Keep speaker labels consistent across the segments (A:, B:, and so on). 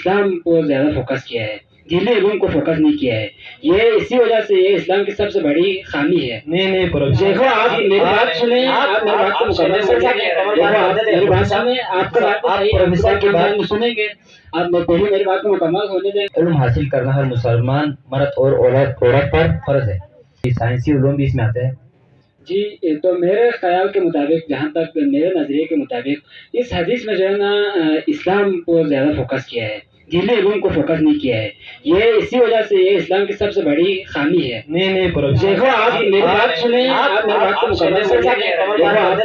A: اسلام کو زیادہ فوکس کیا ہے، دینی علوم کو فوکس نہیں کیا ہے۔ یہ اسی وجہ سے یہ اسلام کی سب سے بڑی خامی ہے۔
B: نہیں
A: دیکھو آپ میری بات سنیں، آپ میری بات کو مکمل میری بات سنیں، آپ پروفیسر کی بات سنیں گے، آپ پہلے میری بات کو مکمل ہونے دیں۔
B: علم حاصل کرنا ہر مسلمان مرد اور عورت پر فرض ہے۔ سائنسی علوم بھی اس میں آتے ہیں۔
A: جی تو میرے خیال کے مطابق، جہاں تک میرے نظریے کے مطابق، اس حدیث میں جو ہے نا اسلام کو زیادہ فوکس کیا ہے، دینی علوم کو فوکس نہیں کیا ہے۔ یہ اسی وجہ سے یہ اسلام کی سب سے بڑی خامی ہے۔
B: نہیں
A: دیکھو آپ میری بات سنیں، آپ میری بات کو مکمل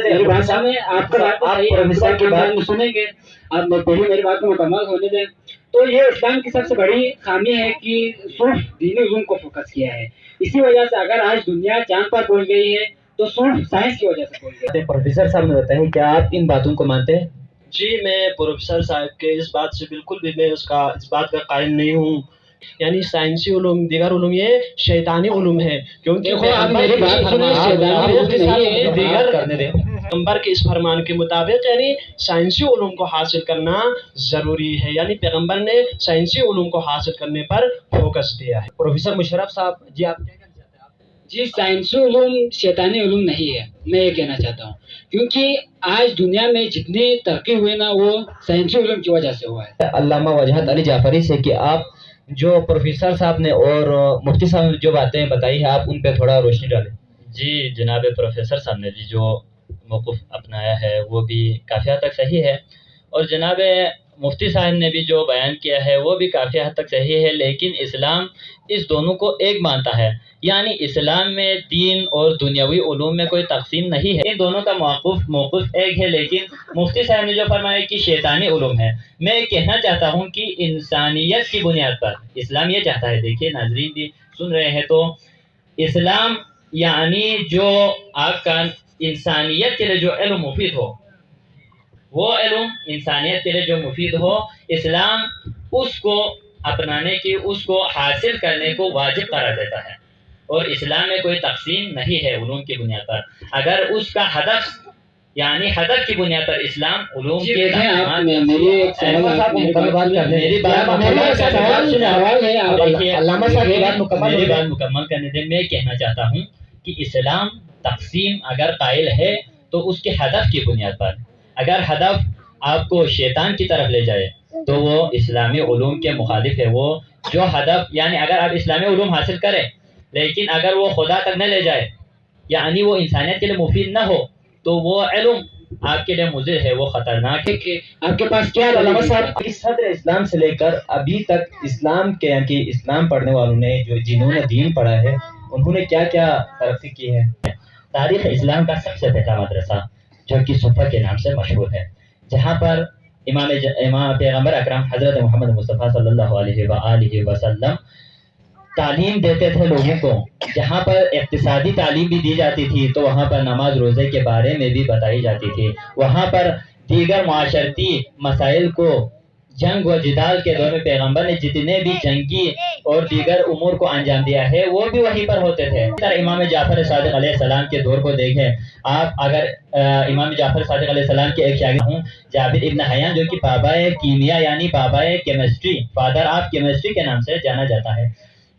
A: میری بات سنیں، آپ پروفیسر کی بات سنیں گے، آپ پہلے میری بات کو مکمل ہونے دیں۔ تو یہ اسلام کی سب سے بڑی خامی ہے کہ صرف دینی علوم کو فوکس کیا ہے۔ اسی وجہ سے اگر آج دنیا چاند پر پہنچ گئی ہے تو صرف سائنس کی وجہ سے پہنچ گئی ہے۔
B: پروفیسر صاحب نے بتایا، کیا آپ ان باتوں کو مانتے ہیں؟
C: جی میں پروفیسر صاحب کے اس بات سے بالکل بھی میں اس بات کا قائل نہیں ہوں۔ یعنی سائنسی علوم، دیگر علوم یہ شیطانی علوم ہے، کیونکہ پیغمبر کے اس فرمان کے مطابق یعنی سائنسی علوم کو حاصل کرنا ضروری ہے، یعنی پیغمبر نے سائنسی علوم کو حاصل کرنے پر فوکس دیا ہے۔
B: پروفیسر مشرف صاحب جی، آپ کیا کہنا چاہتے ہیں؟
A: جی سائنسی علوم شیطانی علوم نہیں ہے، میں یہ کہنا چاہتا ہوں، کیونکہ آج دنیا میں جتنی ترقی ہوئی نا وہ سائنسی علوم کی وجہ سے ہوا ہے۔
B: علامہ وجاہت علی جعفری سے کہ آپ جو پروفیسر صاحب نے اور مفتی صاحب نے جو باتیں بتائی ہیں، آپ ان پہ تھوڑا روشنی ڈالیں۔
D: جی جناب پروفیسر صاحب نے بھی جو موقف اپنایا ہے وہ بھی کافی حد تک صحیح ہے، اور جناب مفتی صاحب نے بھی جو بیان کیا ہے وہ بھی کافی حد تک صحیح ہے، لیکن اسلام اس دونوں کو ایک مانتا ہے، یعنی اسلام میں دین اور دنیاوی علوم میں کوئی تقسیم نہیں ہے، ان دونوں کا موقف ایک ہے۔ لیکن مفتی صاحب نے جو فرمایا کہ شیطانی علوم ہے، میں کہنا چاہتا ہوں کہ انسانیت کی بنیاد پر اسلام یہ چاہتا ہے، دیکھیے ناظرین بھی سن رہے ہیں، تو اسلام یعنی جو آپ کا انسانیت کے لیے جو علم مفید ہو، وہ علم انسانیت کے لیے جو مفید ہو، اسلام اس کو اپنانے کی، اس کو حاصل کرنے کو واجب قرار دیتا ہے، اور اسلام میں کوئی تقسیم نہیں ہے علوم کی بنیاد پر۔ اگر اس کا ہدف یعنی ہدف کی بنیاد پر اسلام علوم کے میری بات مکمل کرنے دیں، میں کہنا چاہتا ہوں کہ اسلام تقسیم اگر قائل ہے تو اس کے ہدف کی بنیاد پر، اگر ہدف آپ کو شیطان کی طرف لے جائے تو وہ اسلامی علوم کے مخالف ہے۔ وہ جو ہدف یعنی اگر آپ اسلامی علوم حاصل کریں لیکن اگر وہ خدا تک نہ لے جائے، یعنی وہ انسانیت کے لیے مفید نہ ہو، تو وہ علم آپ کے لیے مضر ہے، وہ خطرناک ہے۔ کہ آپ کے پاس کیا
B: علامہ صاحب اس صدر اسلام سے لے کر ابھی تک اسلام کے یعنی اسلام پڑھنے والوں نے جنہوں نے دین پڑھا ہے انہوں نے کیا کیا ترقی کی ہے؟
D: تاریخ اسلام کا سب سے پہلا مدرسہ جو کہ صفہ کے نام سے مشہور ہے، جہاں پر امام پیغمبر اکرم حضرت محمد مصطفیٰ صلی اللہ علیہ وآلہ وسلم تعلیم دیتے تھے لوگوں کو، جہاں پر اقتصادی تعلیم بھی دی جاتی تھی، تو وہاں پر نماز روزے کے بارے میں بھی بتائی جاتی تھی، وہاں پر دیگر معاشرتی مسائل کو جنگ و جدال کے دور میں پیغمبر نے جتنے بھی جنگی اور دیگر امور کو انجام دیا ہے وہ بھی وہیں پر ہوتے تھے۔ امام جعفر صادق علیہ السلام کے دور کو دیکھیں آپ، اگر امام جعفر صادق علیہ السلام کے ایک شاگرد ہوں جابر ابن حیان، جو کہ بابا کیمیا یعنی بابا کیمسٹری، فادر آف کیمسٹری کے نام سے جانا جاتا ہے۔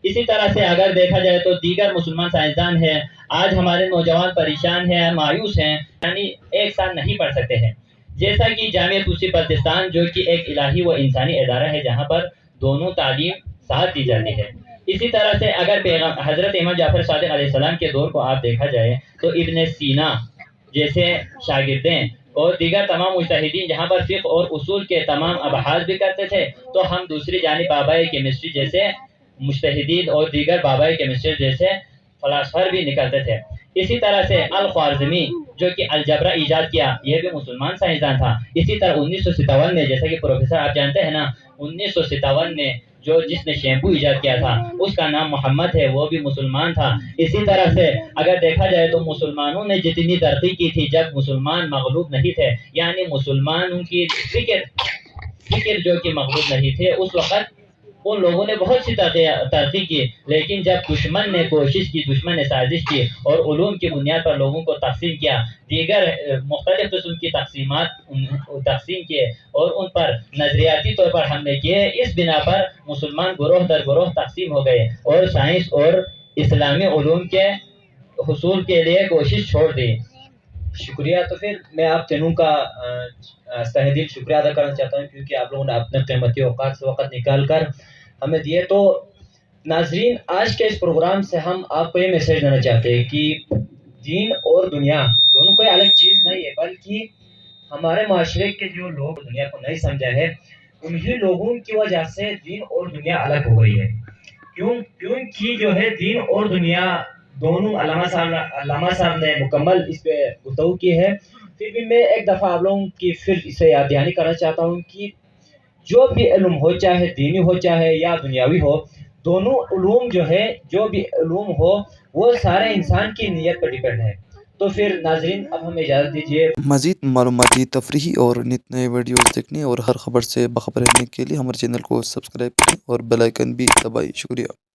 D: اسی طرح سے اگر دیکھا جائے تو دیگر مسلمان سائنسدان ہیں، آج ہمارے نوجوان پریشان ہیں، مایوس ہیں، یعنی ایک ساتھ نہیں پڑھ سکتے ہیں، جیسا کہ جامعہ توسیع بلتستان جو کہ ایک الہی و انسانی ادارہ ہے جہاں پر دونوں تعلیم ساتھ دی جاتی ہے۔ اسی طرح سے اگر حضرت امام جعفر صادق علیہ السلام کے دور کو آپ دیکھا جائے تو ابن سینا جیسے شاگردیں اور دیگر تمام مجتہدین جہاں پر فقہ اور اصول کے تمام ابحاث بھی کرتے تھے، تو ہم دوسری جانب بابائے کیمسٹری جیسے مجتہدین اور دیگر بابائے کیمسٹری جیسے فلاسفر بھی نکلتے تھے۔ اسی طرح سے الخوارزمی جو کہ الجبرا ایجاد کیا، یہ بھی مسلمان سائنسدان تھا۔ اسی طرح 1957 میں جیسا کہ پروفیسر آپ جانتے ہیں نا، 1957 میں جس نے شیمپو ایجاد کیا تھا اس کا نام محمد ہے، وہ بھی مسلمان تھا۔ اسی طرح سے اگر دیکھا جائے تو مسلمانوں نے جتنی ترقی کی تھی جب مسلمان مغلوب نہیں تھے، یعنی مسلمانوں کی فکر جو کہ مغلوب نہیں تھے، ان لوگوں نے بہت سی ترقی کی، لیکن جب دشمن نے کوشش کی، دشمن نے سازش کی اور علوم کی بنیاد پر لوگوں کو تقسیم کیا، دیگر مختلف قسم کی تقسیم کیے اور ان پر نظریاتی طور پر حملے کیے، اس بنا پر مسلمان گروہ در گروہ تقسیم ہو گئے اور سائنس اور اسلامی علوم کے حصول کے لیے کوشش چھوڑ دی۔
B: شکریہ۔ تو پھر میں آپ تینوں کا تہ دل شکریہ ادا کرنا چاہتا ہوں، کیونکہ آپ لوگوں نے اپنے قیمتی اوقات سے وقت نکال کر ہمیں دیے۔ تو ناظرین، آج کے اس پروگرام سے ہم آپ کو یہ میسیج دینا چاہتے ہیں کہ دین اور دنیا دونوں کوئی الگ چیز نہیں ہے، بلکہ ہمارے معاشرے کے جو لوگ دنیا کو نہیں سمجھا ہے، انہی لوگوں کی وجہ سے دین اور دنیا الگ ہو گئی ہے۔ کیونکہ جو ہے دین اور دنیا دونوں علامہ صاحب نے مکمل اس پہ گفتگو کی ہے، پھر بھی میں ایک دفعہ آپ لوگوں کی پھر اسے یاد دہانی کرنا چاہتا ہوں کہ جو بھی علم ہو، چاہے دینی ہو چاہے یا دنیاوی ہو، دونوں علوم جو ہے، جو بھی علوم ہو، وہ سارے انسان کی نیت پر ڈیپینڈ ہے۔ تو پھر ناظرین اب ہمیں اجازت دیجیے۔
E: مزید معلوماتی، تفریحی اور نت نئے ویڈیوز دیکھنے اور ہر خبر سے باخبر رہنے کے لیے ہمارے چینل کو سبسکرائب کریں اور بیل آئیکن بھی دبائیں۔ شکریہ۔